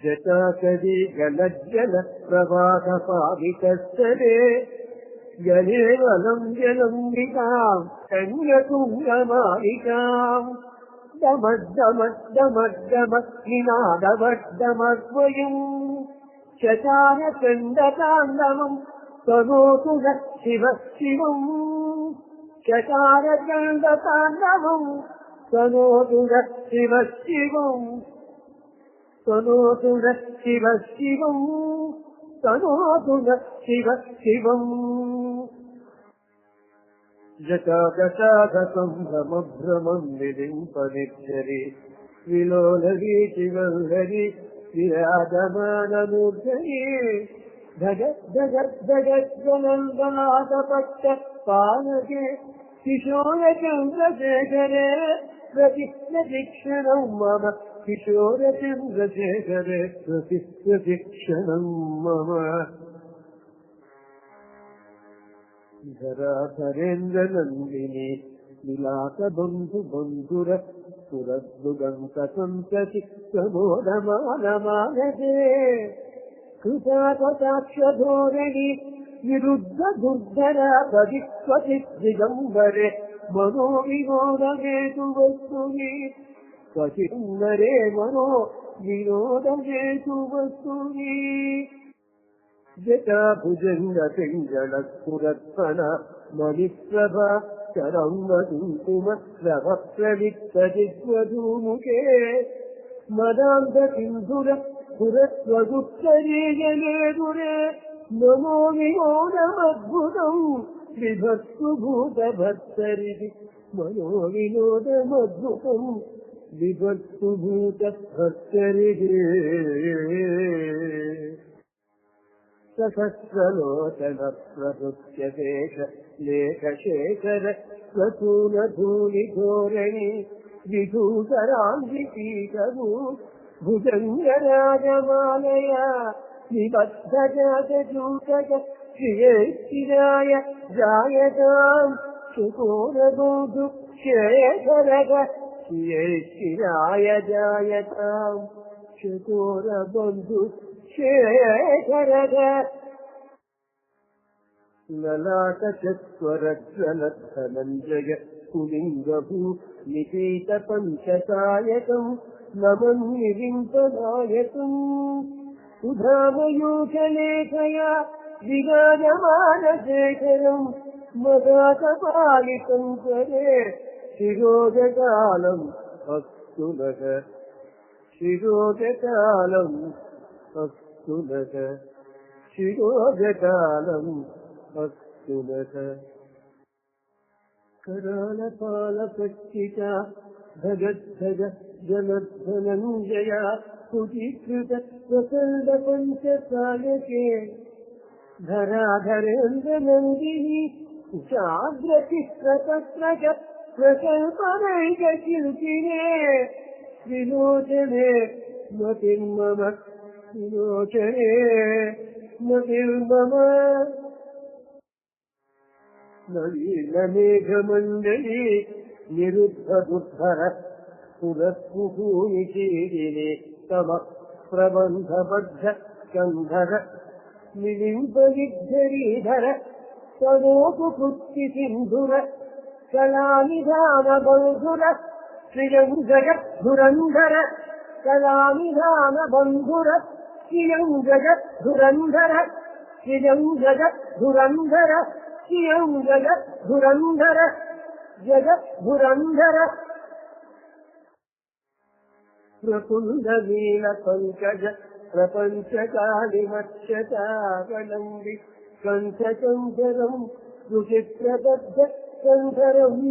जटाकरी गलज्जल प्रवाहपावितस्थले जले वलं जलम्बिकाम् कन्यतुङ्गमालिकाम् दमद्दमद्दमद्दमद्निनादवद्दमद्वयम् चचारचण्डताण्डवम् करोतु नः शिवः शिवम् चचारचण्डताण्डवम् करोतु नः शिवः शिवम् करोतु नः शिवः शिवम् करोतु नः शिवः शिवम् जटाकटाकसम्भ्रमभ्रमम् विलिम्पनिर्झरि विलोलवीचिवल्लरि विराजमानमूर्धनि धगद्धगद्धगज्जनन्दनाथपट्ट पालके किशोरचन्द्रशेखरे प्रतिक्षणम् मम किशोरचन्द्रशेखरे प्रतिक्षणम् मम धराधरेन्द्रनन्दिनी विलासबन्धुबन्धुर सुरद्दुगन्तसन्तति प्रमोदमानमानसे कृताकटाक्षधोरणि विरुद्धदुर्धरा पदिक्वचिद्दिगम्बरे मनोविनोदहेतुवस्तुनि क्वचिन्नरे मनो विनोदहेतुवस्तुनि जटाभुजङ्गपिङ्गलस्फुरत्फण मणिप्रभा चरङ्गकुङ्कुम रवप्रविक्तजिह्वधूमुखे मदान्धसिन्धुर पुरस्वगुप्तरीजनेदुरे नमो विनोदमद्भुतम् बिभत्सु भूतभत्सरिति मनो विनोदमद्भुतम् बिभत्सु भूतभत्सरिति सहस्रलोचन प्रभृत्यदेश लेखशेखर स्वसूनधूलिधोरणि विधूसराङ्गिकीकरू भुजङ्गराजमालया निबद्धजातजूतक श्रियैश्चिराय जायताम् शुकोरबोधु शेखरक श्रियैश्चिराय जायताम् शुकोरबन्धु शेखरक ललाटचत्वरज्वलद्धनञ्जय पुलिङ्गभू निपीतपञ्चसायकम् नमन्निलिम्पनायकम् सुधामयूखलेखया विराजमानशेखरम् मदाकपालिकम् करे शिरोजकालम् अस्तु नः शिरोजकालम् अस्तु नः शिरोजकालम् अस्तु नः करालपालपट्टिका भगद्धग जलद्धनञ्जया कुटीकृत प्रकल्पपञ्चसायके धराधरेन्द्रनन्दिनी चाग्रचित्रपत्रक प्रकल्पनैकशिल्पिने विलोचने मतिर्मम विलोचने मतिर्मम नवीनमेघमण्डली निरुद्धदुर्धर पुरस्कुहूनिशीलिने तम प्रबन्धबद्ध स्कन्धर निलिम्बविद्धरीधर तनोपुपुत्तिसिन्धुर कलानिधानबन्धुर श्रियम् जगद्धुरन्धर कलानिधानबन्धुर श्रियम् जगद्धुरन्धर श्रियम् जगद्धुरन्धर श्रियम् जगद्धुरन्धर जगद्धुरन्धर प्रकुण्डनीलपङ्कज प्रपञ्चकालिमक्षतावलम्बि कण्ठकन्धरम् रुचिप्रबद्ध कन्धरम्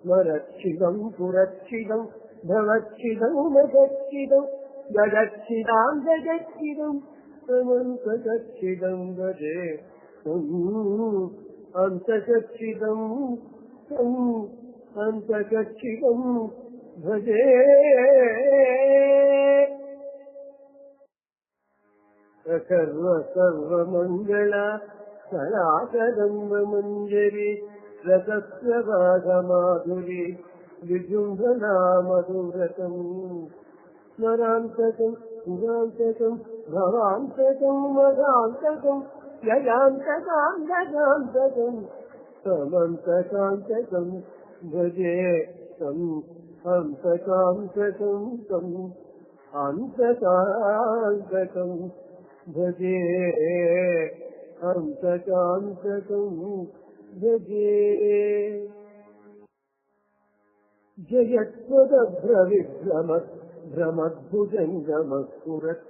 स्मरच्छिदम् पुरच्छिदम् भवच्छिदम् मगच्छिदम् जगच्छिदाम् जगच्छिदम् समन्तकच्छिदम् गजे अन्तकच्छिदम् अन्तकच्छिदम् भजे सर्वमङ्गला कलाकदम्बमञ्जरी रसस्वभागमाधुरी विजृम्भणा मधुव्रतम् స్మరాంతకం సురాంతకం భవాంతకం మదాంతకం యయాంతకాంతకాంతకం సమంతకాంతకం భజే తం అంతకాంతకం తం అంతకాంతకం భజే అంతకాంతకం భజే జయత్వదభ్రవిభ్రమత్ భ్రమద్భుజంగమస్ఫురత్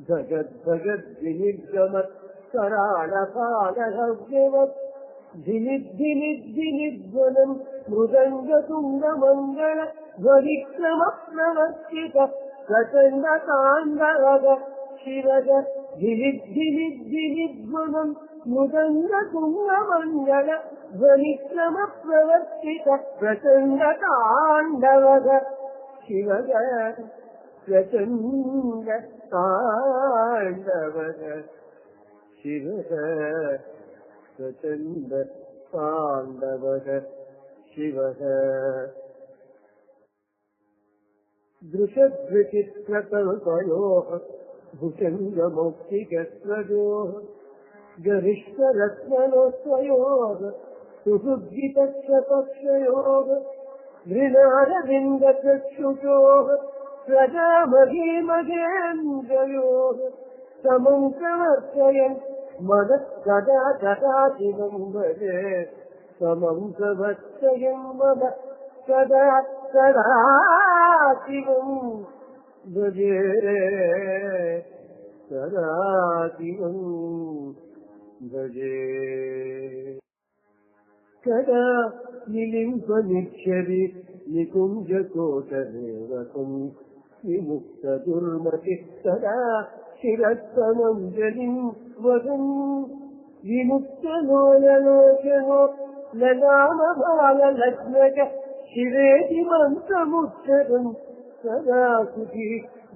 జగద్భగద్వినిర్గమత్ కరాళపాలహవ్యవత్ ధినిద్ధినిద్ధినిధ్వనం మృదంగతుంగమంగళ ధ్వనిక్రమప్రవర్తిత ప్రచండతాండవగ శివగ ధినిద్ధినిద్ధినిధ్వనం మృదంగతుంగమంగళ ధ్వనిక్రమప్రవర్తిత ప్రచండతాండవగ శివగ ప్రచండతాండవగ శివగ ప్రచండ తాండవగ శివః దృశద్విచిత్రకల్పయోః భుజంగమౌక్తికస్వయోః గరిష్ఠరత్నలోత్వయోః సుహృద్గితక్షపక్షయోః ధృణారవిందచక్షుషోః ప్రజామహీమహేంద్రయోః సమం ప్రవర్తయన్ మనః సదా సదా శివం భజే సమం ప్రవర్తయన్ మనః సదా సదా శివం భజే సదా శివం భజే కదా నిలింపనిచ్చరి నికుంజకోటరేవకం విముక్తదుర్మతి సదా శిరస్తమం జలిం వదం విముక్తలోలలోచనో లలామబాలలగ్నక శివేతి మంత్రముచ్చరం సదా సుఖీ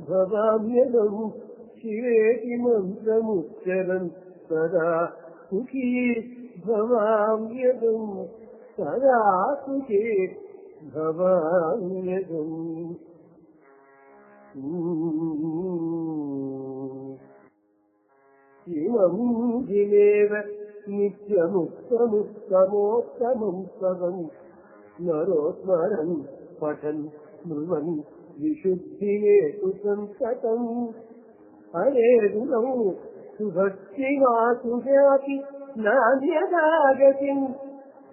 భవామ్యదం శివేతి మంత్రముచ్చరం సదా సుఖీ భవామ్యదం సదా సుఖీ భవామ్యదం ఇమం జినేవ నిత్యముత్తముత్తమోత్తమం పదం నరోస్మరన్ పఠన్ స్మృవన్ విశుద్ధియేతు సంతతం హరే గుణం సుభక్తిమాసుజాతి నాన్యదాగతిం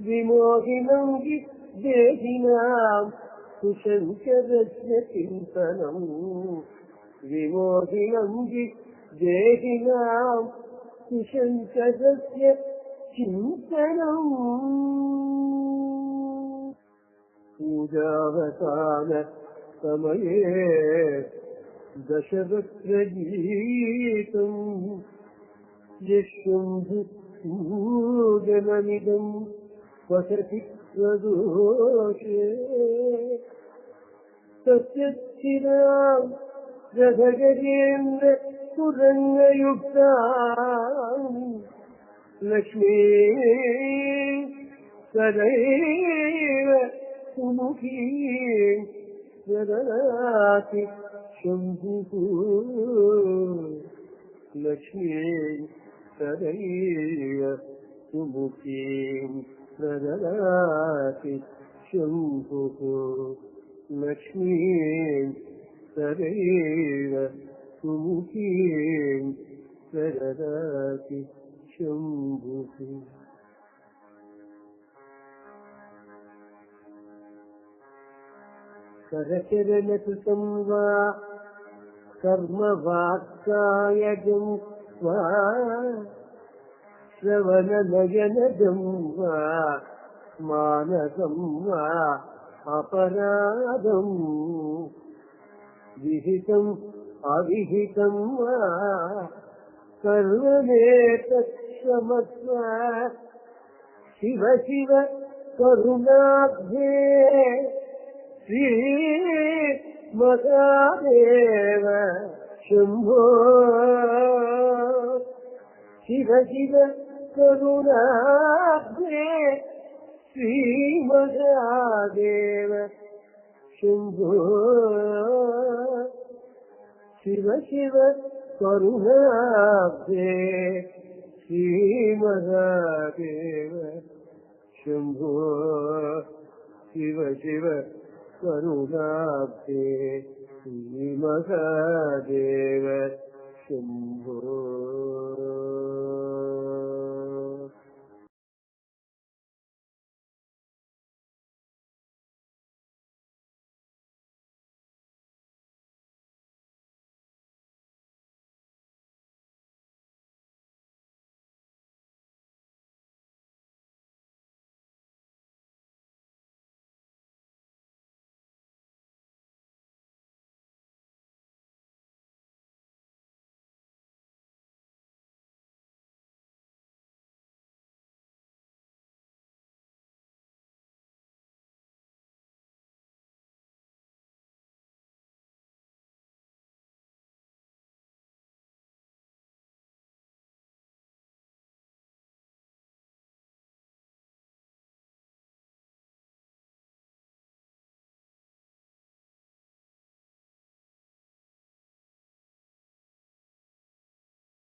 విమోహినం దేహినాం కుశంకరస్య చింతనం విమోహినం దేహినాం కుశంకరస్య చింతనం పూజావసాన సమయే దశవక్రగీతం యశంభు పూజనమిదం వసతి ప్రదోషే సత్యస్థిరాం రథగజేంద్ర పురంగయుక్తాం లక్ష్మీ సదైవ సుముఖీ దదాతి శంభుః లక్ష్మీ సదైవ సుముఖీం దదాతి శంభుః లక్ష్మీం సదైవ సుముఖీం దదాతి శంభుః. కరచరణకృతం వా కర్మ వాక్కాయజం వా శ్రవణనయనజం వా మానసం వా అపరాధం విహితం అవిహితం వా కర్మణేతక్షమస్వ శివ శివ కరుణాబ్ధే శ్రీ మహాదేవ శంభో శివ శివ కరుణాబ్ధే శ్రీ మహాదేవ శంభో శివ శివ కరుణాబ్ధే శ్రీమహాదేవ శంభో శివ శివ కరుణాబ్ధే శ్రీమహాదేవ శంభో